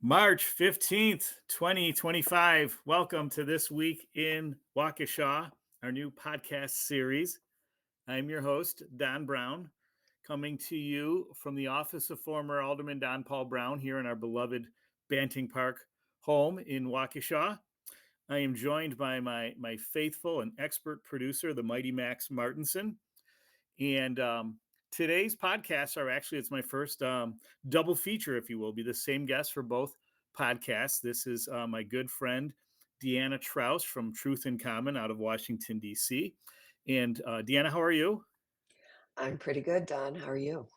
March 15th, 2025. Welcome to This Week in Waukesha, our new podcast series. I'm your host, Don Brown, coming to you from the office of former Alderman Don Paul Brown here in our beloved Banting Park home in Waukesha. I am joined by my faithful and expert producer, the mighty Max Martinson. And today's podcasts it's my first double feature, if you will, be the same guest for both podcasts. This is my good friend, Deanna Troust from Truth in Common out of Washington, D.C. And Deanna, how are you? I'm pretty good, Don. How are you?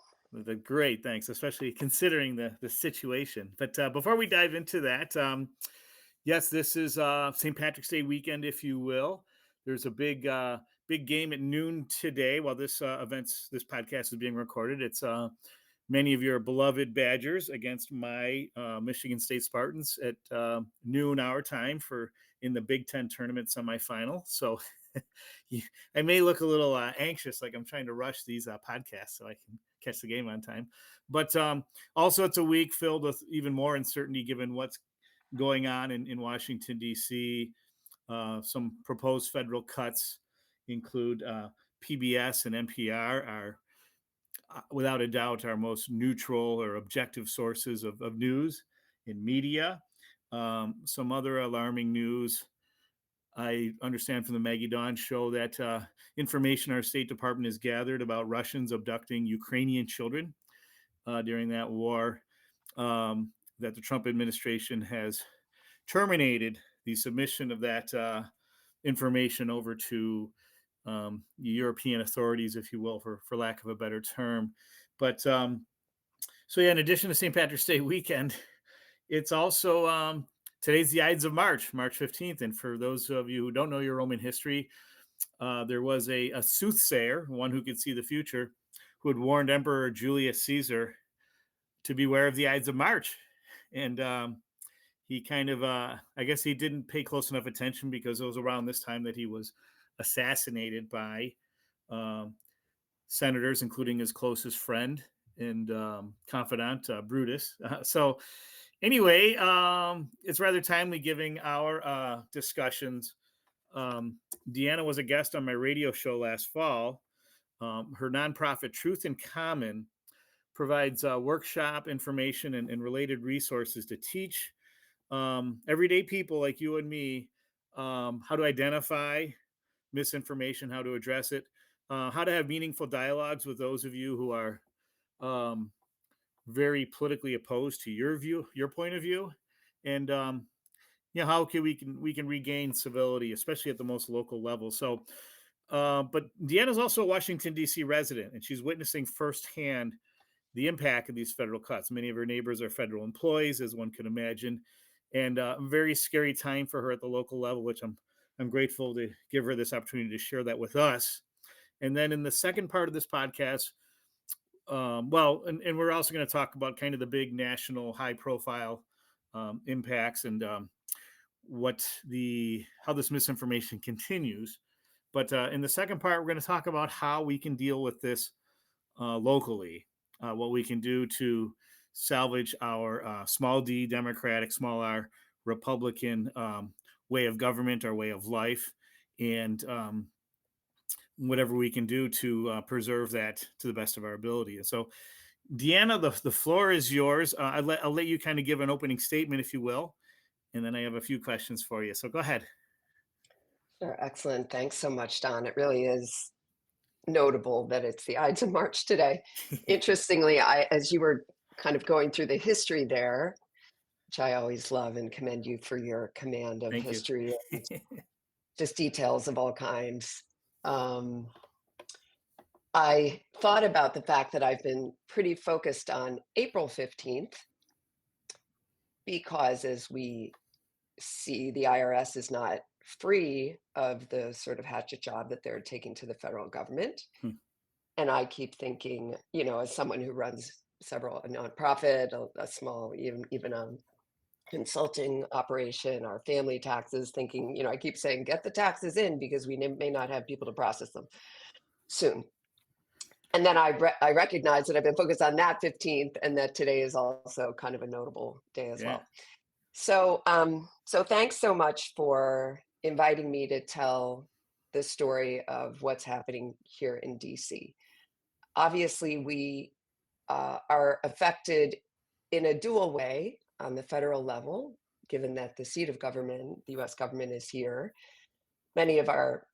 Great, thanks, especially considering the situation. But before we dive into that, yes, this is St. Patrick's Day weekend, if you will. There's a big game at noon today while this podcast is being recorded. It's many of your beloved Badgers against my Michigan State Spartans at noon our time in the Big Ten tournament semifinal. So I may look a little anxious, like I'm trying to rush these podcasts so I can catch the game on time. But also, it's a week filled with even more uncertainty given what's going on in Washington, D.C. Some proposed federal cuts include PBS and NPR are, without a doubt, our most neutral or objective sources of news in media. Some other alarming news I understand from the Maggie Dawn show that information our State Department has gathered about Russians abducting Ukrainian children during that war, that the Trump administration has terminated the submission of that information over to European authorities, if you will, for lack of a better term. But in addition to St. Patrick's Day weekend, it's also today's the Ides of March 15th. And for those of you who don't know your Roman history, there was a soothsayer, one who could see the future, who had warned Emperor Julius Caesar to beware of the Ides of March. And he kind of, I guess he didn't pay close enough attention because it was around this time that he was assassinated by senators, including his closest friend and confidant, Brutus. Anyway, it's rather timely giving our discussions. Deanna was a guest on my radio show last fall. Her nonprofit Truth in Common provides workshop information and related resources to teach everyday people like you and me how to identify misinformation, how to address it, how to have meaningful dialogues with those of you who are very politically opposed to your point of view, and how we can regain civility, especially at the most local level. So, but Deanna's also a Washington, D.C. resident, and she's witnessing firsthand the impact of these federal cuts. Many of her neighbors are federal employees, as one can imagine, and a very scary time for her at the local level, which I'm grateful to give her this opportunity to share that with us. And then in the second part of this podcast, and we're also going to talk about kind of the big national high-profile impacts and how this misinformation continues. But in the second part, we're going to talk about how we can deal with this locally, what we can do to salvage our small d Democratic, small r Republican way of government, our way of life, and whatever we can do to preserve that to the best of our ability. And so, Deanna, the floor is yours. I'll let you kind of give an opening statement, if you will, and then I have a few questions for you. So go ahead. Sure, excellent. Thanks so much, Don. It really is notable that it's the Ides of March today. Interestingly, as you were kind of going through the history there, which I always love and commend you for your command of Thank you. history and just details of all kinds. I thought about the fact that I've been pretty focused on April 15th because, as we see, the IRS is not free of the sort of hatchet job that they're taking to the federal government. And I keep thinking, as someone who runs a nonprofit, a small, even a consulting operation, our family taxes, thinking, I keep saying, get the taxes in because we may not have people to process them soon. And then I recognize that I've been focused on that 15th, and that today is also kind of a notable day as Yeah. well. So thanks so much for inviting me to tell the story of what's happening here in DC. Obviously, we are affected in a dual way on the federal level, given that the seat of government, the US government, is here. Many of our,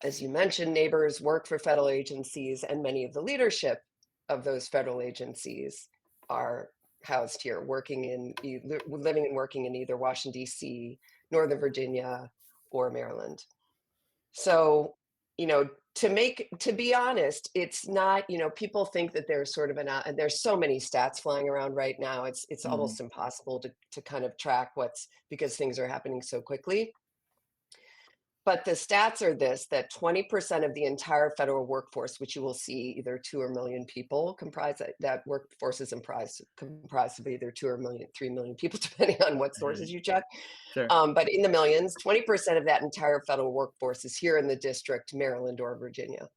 as you mentioned, neighbors work for federal agencies, and many of the leadership of those federal agencies are housed here, living and working in either Washington, D.C., Northern Virginia, or Maryland. So, to be honest, it's not, people think that there's sort of and there's so many stats flying around right now. It's Mhm. almost impossible to kind of track because things are happening so quickly. But the stats are that 20% of the entire federal workforce, which you will see either 2 or million people comprise that workforce is comprised of either 2 or million, 3 million people, depending on what Right. sources you check. Sure. But in the millions, 20% of that entire federal workforce is here in the district, Maryland or Virginia.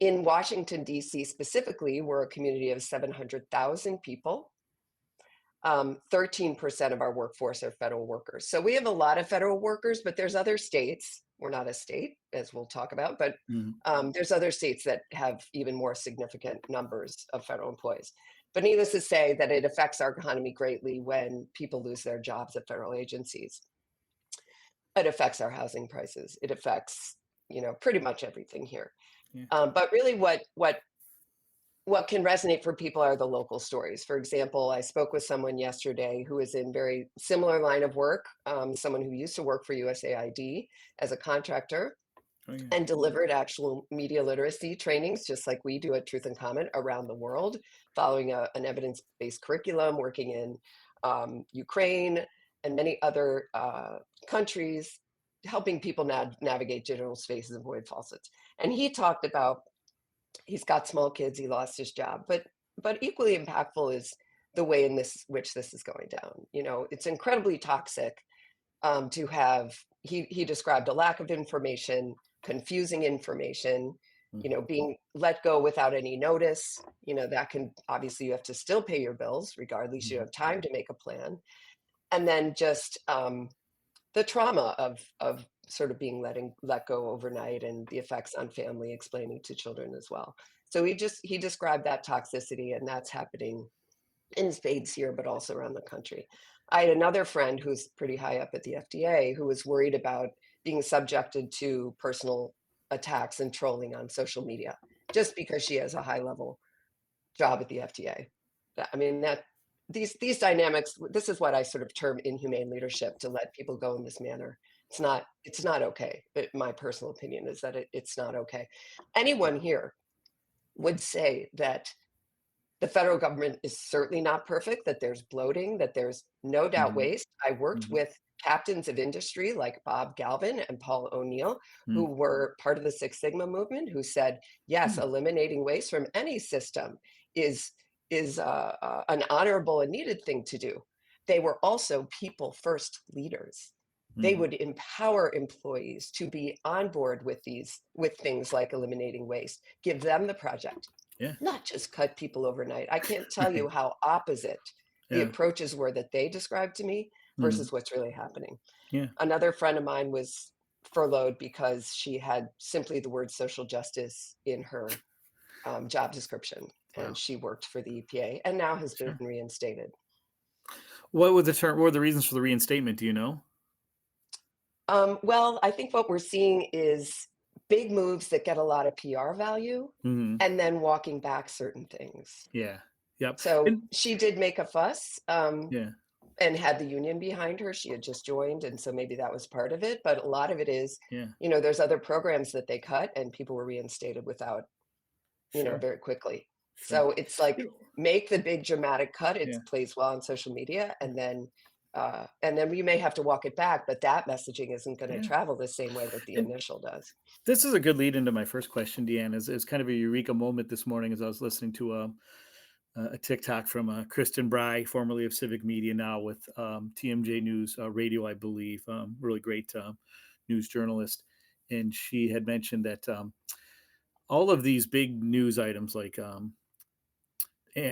In Washington, D.C. specifically, we're a community of 700,000 people. 13% of our workforce are federal workers. So we have a lot of federal workers, but there's other states. We're not a state, as we'll talk about, but Mhm. there's other states that have even more significant numbers of federal employees. But needless to say that it affects our economy greatly when people lose their jobs at federal agencies. It affects our housing prices. It affects, pretty much everything here. Yeah. But really, what can resonate for people are the local stories. For example, I spoke with someone yesterday who is in very similar line of work, someone who used to work for USAID as a contractor Oh, yeah. and delivered actual media literacy trainings, just like we do at Truth and Comment around the world, following an evidence-based curriculum, working in Ukraine and many other countries, helping people navigate digital spaces and avoid falsehoods. And he talked about he's got small kids, he lost his job, but equally impactful is the way in which this is going down. It's incredibly toxic to have he described a lack of information, confusing information, Mhm. being let go without any notice. That can obviously, you have to still pay your bills regardless, you Mhm. have time to make a plan. And then just the trauma of sort of being let go overnight, and the effects on family, explaining to children as well. So he described that toxicity, and that's happening in spades here, but also around the country. I had another friend who's pretty high up at the FDA who was worried about being subjected to personal attacks and trolling on social media just because she has a high level job at the FDA. I mean, that these dynamics, this is what I sort of term inhumane leadership, to let people go in this manner. It's not okay. My personal opinion is that it's not okay. Anyone here would say that the federal government is certainly not perfect, that there's bloating, that there's no doubt Mhm. waste. I worked Mhm. with captains of industry like Bob Galvin and Paul O'Neill, who Mm. were part of the Six Sigma movement, who said, yes, Mm. eliminating waste from any system is an honorable and needed thing to do. They were also people first leaders. They Mhm. would empower employees to be on board with things like eliminating waste, give them the project, Yeah. not just cut people overnight. I can't tell you Right. how opposite the Yeah. approaches were that they described to me Mhm. versus what's really happening. Yeah. Another friend of mine was furloughed because she had simply the word social justice in her job description, and Wow. she worked for the EPA and now has been Sure. reinstated. What were the reasons for the reinstatement? Do you know? Well, I think what we're seeing is big moves that get a lot of PR value, Mhm. and then walking back certain things. Yeah. Yep. So And she did make a fuss. yeah. And had the union behind her. She had just joined, and so maybe that was part of it, but a lot of it is, Yeah. there's other programs that they cut and people were reinstated without, Sure. very quickly. Sure. So it's like, You know. make the big dramatic cut, it Yeah. plays well on social media, and then we may have to walk it back, but that messaging isn't gonna Yeah. travel the same way that the And initial does. this is a good lead into my first question, Deanne. Is kind of a eureka moment this morning as I was listening to a TikTok from Kristen Bry, formerly of Civic Media, now with TMJ News Radio, I believe. Really great news journalist, and she had mentioned that all of these big news items like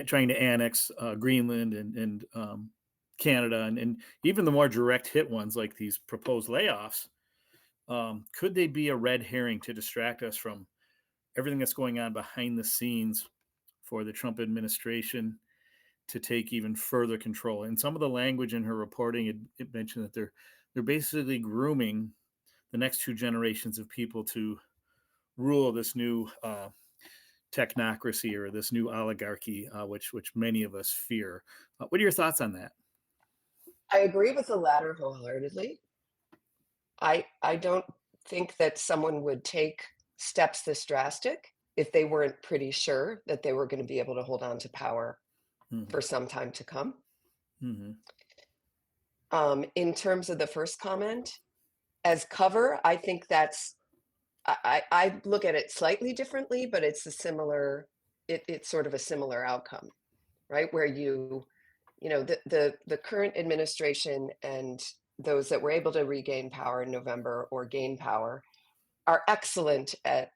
trying to annex Greenland and Canada, and even the more direct hit ones like these proposed layoffs, could they be a red herring to distract us from everything that's going on behind the scenes for the Trump administration to take even further control? And some of the language in her reporting, it mentioned that they're basically grooming the next two generations of people to rule this new technocracy or this new oligarchy, which many of us fear. What are your thoughts on that? I agree with the latter wholeheartedly. I don't think that someone would take steps this drastic if they weren't pretty sure that they were going to be able to hold on to power Hmm. for some time to come. Hmm. In terms of the first comment, as cover, I think that's I look at it slightly differently, but it's a similar it's sort of a similar outcome, right? Where the current administration and those that were able to regain power in November or gain power are excellent at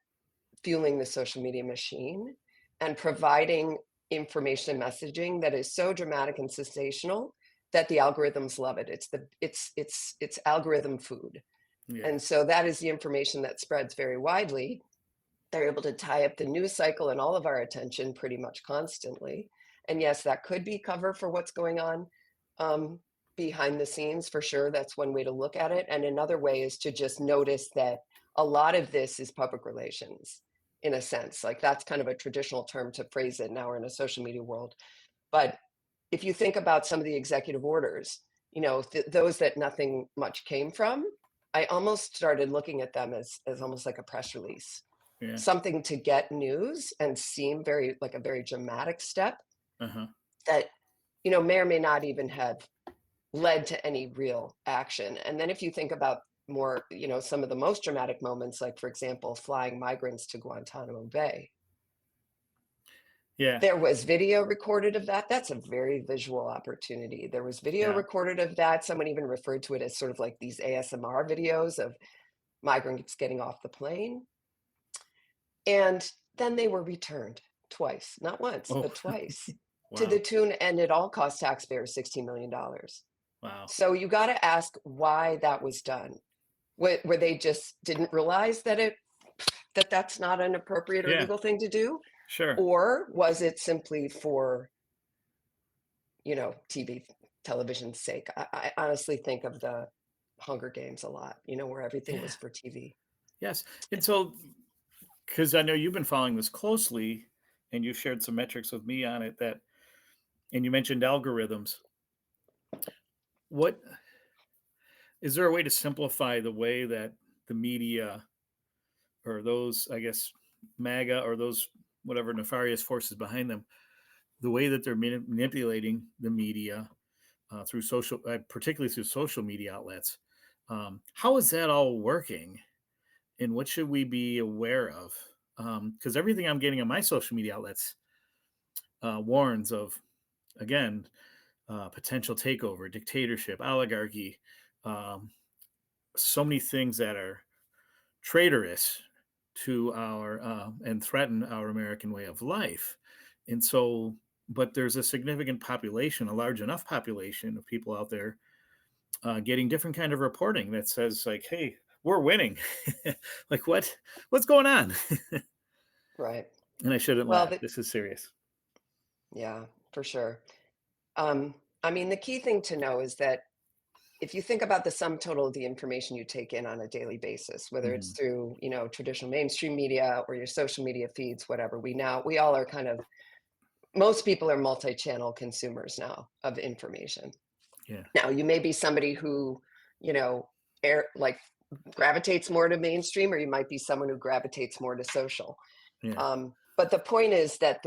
fueling the social media machine and providing information and messaging that is so dramatic and sensational that the algorithms love it. It's algorithm food. Yeah. And so that is the information that spreads very widely. They're able to tie up the news cycle and all of our attention pretty much constantly. And yes, that could be cover for what's going on um, behind the scenes for sure. That's one way to look at it. And another way is to just notice that a lot of this is public relations in a sense. Like that's kind of a traditional term to phrase it. Now we're in a social media world. But if you think about some of the executive orders, those that nothing much came from, I almost started looking at them as almost like a press release, Yeah. something to get news and seem very like a very dramatic step Uh-huh. that may or may not even have led to any real action. And then if you think about more, some of the most dramatic moments, like for example flying migrants to Guantanamo Bay, Yeah. there was video recorded of that. That's a very visual opportunity. There was video Yeah. recorded of that. Someone even referred to it as sort of like these ASMR videos of migrants getting off the plane. And then they were returned twice, not once, Oh, but twice, to the wow. tune, and it all cost taxpayers $16 million. Wow. So you got to ask why that was done. Where they just didn't realize that that's not an appropriate or Yeah. legal thing to do, Sure. or was it simply for TV, television's sake? I honestly think of the Hunger Games a lot, where everything Yeah. was for TV. Yes. And so, because I know you've been following this closely, and you shared some metrics with me on it that, and you mentioned algorithms. What is there a way to simplify the way that the media or those, I guess, MAGA or those whatever nefarious forces behind them, the way that they're manipulating the media through social, particularly through social media outlets? How is that all working, and what should we be aware of? Because everything I'm getting on my social media outlets warns of, again, potential takeover, dictatorship, oligarchy, um, so many things that are traitorous to our and threaten our American way of life. And so, but there's a significant population, a large enough population of people out there getting different kind of reporting that says like, "Hey, we're winning." Like what's going on? Right. And I shouldn't Well, laugh. This is serious. yeah, for sure. Um, I mean, the key thing to know is that if you think about the sum total of the information you take in on a daily basis, whether it's Hmm. through, traditional mainstream media or your social media feeds, whatever, we all are kind of, most people are multi-channel consumers now of information. Yeah. Now, you may be somebody who, you know, like gravitates more to mainstream, or you might be someone who gravitates more to social. Yeah. But the point is that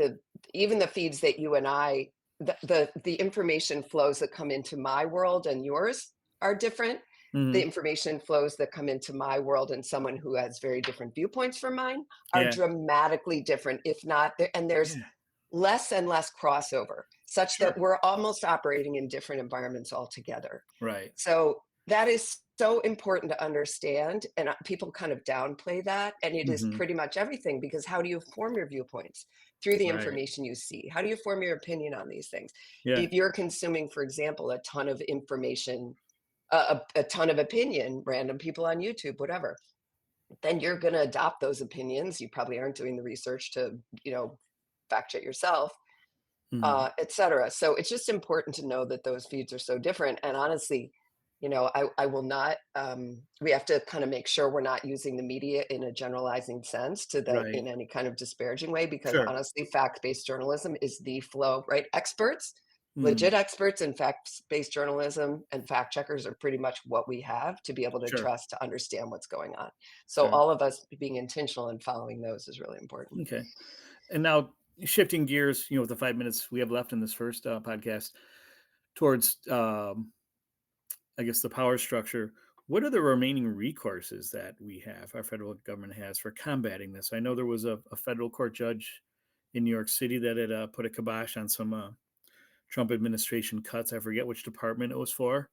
even the feeds that you and I, the information flows that come into my world and yours are different. The Hmm. information flows that come into my world and someone who has very different viewpoints from mine are Yeah. dramatically different, if not, and there's Yeah. less and less crossover, such that Sure. we're almost operating in different environments altogether. Right. So that is so important to understand, and people kind of downplay that, and it is Hmm. pretty much everything because how do you form your viewpoints? Through the Right. information you see. How do you form your opinion on these things? Yeah. If you're consuming, for example, a ton of information, a ton of opinion, random people on YouTube, whatever, then you're going to adopt those opinions. You probably aren't doing the research to, fact check yourself, Hmm. et cetera. So it's just important to know that those feeds are so different. And honestly, I will not, we have to kind of make sure we're not using the media in a generalizing sense to that Right. in any kind of disparaging way, because Sure. honestly, fact-based journalism is the flow, right? Experts, Hmm. legit experts in fact-based journalism and fact checkers are pretty much what we have to be able to Sure. trust to understand what's going on. So Sure. all of us being intentional and following those is really important. Okay. And now shifting gears, with the 5 minutes we have left in this first podcast towards, I guess, the power structure. What are the remaining recourses that we have, our federal government has, for combating this? I know there was a federal court judge in New York City that had put a kibosh on some Trump administration cuts. I forget which department it was for,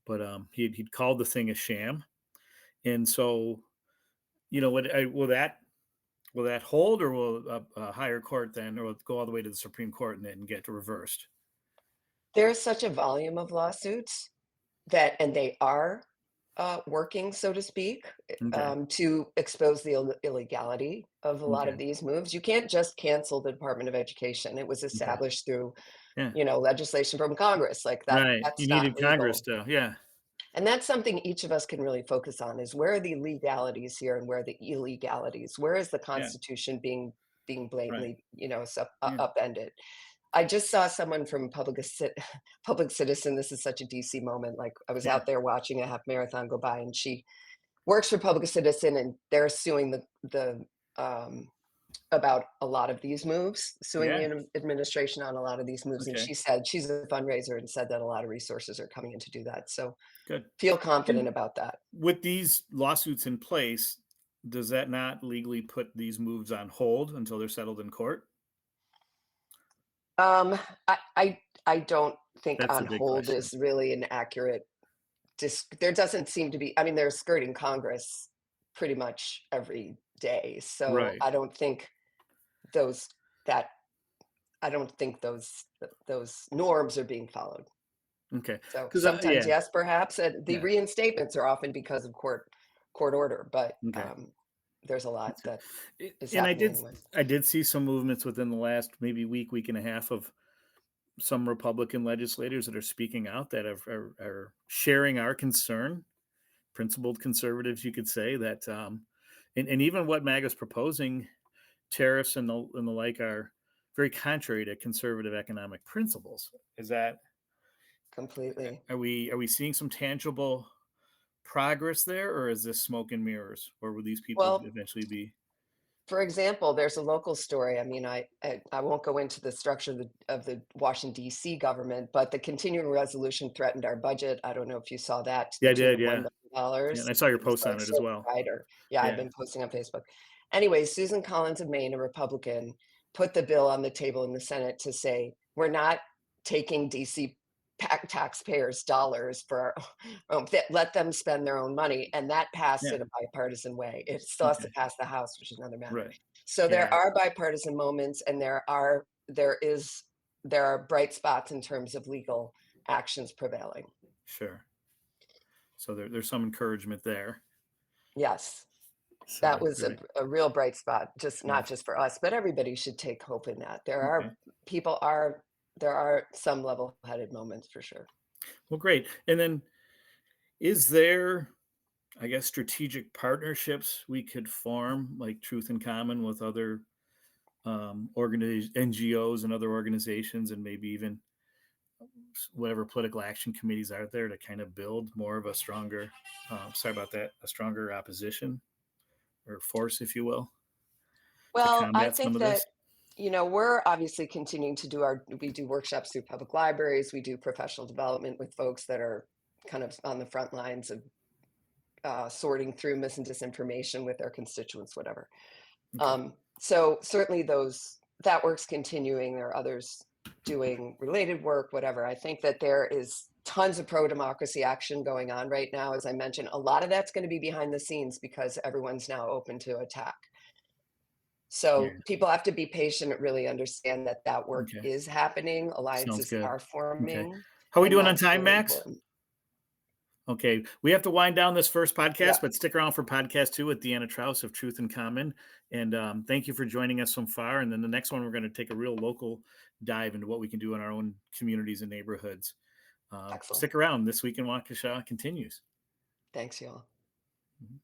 but he'd called the thing a sham. And so, will that hold, or will a higher court then, or will it go all the way to the Supreme Court and then get reversed? There's such a volume of lawsuits that, and they are working, so to speak, Okay. to expose the illegality of a lot Okay. of these moves. You can't just cancel the Department of Education. It was Okay. established through, Yeah. legislation from Congress. Like that, Right. You that's not needed Congress legal. to. Yeah. And that's something each of us can really focus on is where are the legalities here and where are the illegalities? Where is the Yeah. Constitution being Right. blatantly, Yeah. upended? I just saw someone from Public Citizen. This is such a DC moment. Like I was Yeah. out there watching a half marathon go by, and she works for Public Citizen, and they're suing the about a lot of these moves, suing the Yeah. administration on a lot of these moves. And Okay. she said she's a fundraiser and said that a lot of resources are coming in to do that. So Good. feel confident And about that. with these lawsuits in place, does that not legally put these moves on hold until they're settled in court? Um, I don't think That's the on big hold question. is really an accurate there doesn't seem to be. I mean, they're skirting Congress pretty much every day, so Right. I don't think those that I don't think those norms are being followed. Okay. So Because sometimes yeah. yes, perhaps, and the Yeah. reinstatements are often because of court order, but Okay. there's a lot that is And I happening did anyway. I did see some movements within the last maybe week and a half of some Republican legislators that are speaking out that are sharing our concern, principled conservatives, you could say that, and even what MAGA's proposing, tariffs and the like, are very contrary to conservative economic principles. Is that Completely. are we seeing some tangible progress there, or is this smoke and mirrors, or will these people Well, eventually be? for example, there's a local story. I mean, I won't go into the structure of the Washington D.C. government, but the continuing resolution threatened our budget. I don't know if you saw that to the Yeah, I tune did. of $1 Yeah, million. yeah. And I saw your It was post like on it as so well. brighter. Yeah, I've Yeah, been posting on Facebook. Anyway, Susan Collins of Maine, a Republican, put the bill on the table in the Senate to say we're not taking DC taxpayers' dollars for let them spend their own money, and that passed yeah. in a bipartisan way. It still has to Okay, pass the House, which is another matter. right. So there Yeah, are bipartisan moments, and there are bright spots in terms of legal actions prevailing. sure. So there's some encouragement there. Yes, that So was very a real bright spot, just yeah. not just for us, but everybody should take hope in that. Okay. People are there are some level-headed moments for sure. Well, great. And then is there, I guess, strategic partnerships we could form, like Truth in Common, with other NGOs and other organizations, and maybe even whatever political action committees are there, to kind of build more of a stronger, sorry about that, a stronger opposition or force, if you will, to Well, I combat some think of this? that, we're obviously continuing to we do workshops through public libraries, we do professional development with folks that are kind of on the front lines of sorting through mis and disinformation with their constituents, whatever. Okay. So certainly that work's continuing. There are others. doing related work, whatever. I think that there is tons of pro democracy action going on right now. As I mentioned, a lot of that's going to be behind the scenes because everyone's now open to attack. Yeah. So people have to be patient and really understand that that work Okay. is happening. Sounds Alliances good. are Okay. forming, How are we and doing on that's time, really Max? important. Okay, we have to wind down this first podcast, Yeah, but stick around for podcast two with Deanna Troust of Truth in Common. And thank you for joining us so far. And then the next one, we're going to take a real local dive into what we can do in our own communities and neighborhoods. excellent. Stick around. This Week in Waukesha continues. Thanks, y'all. Mhm.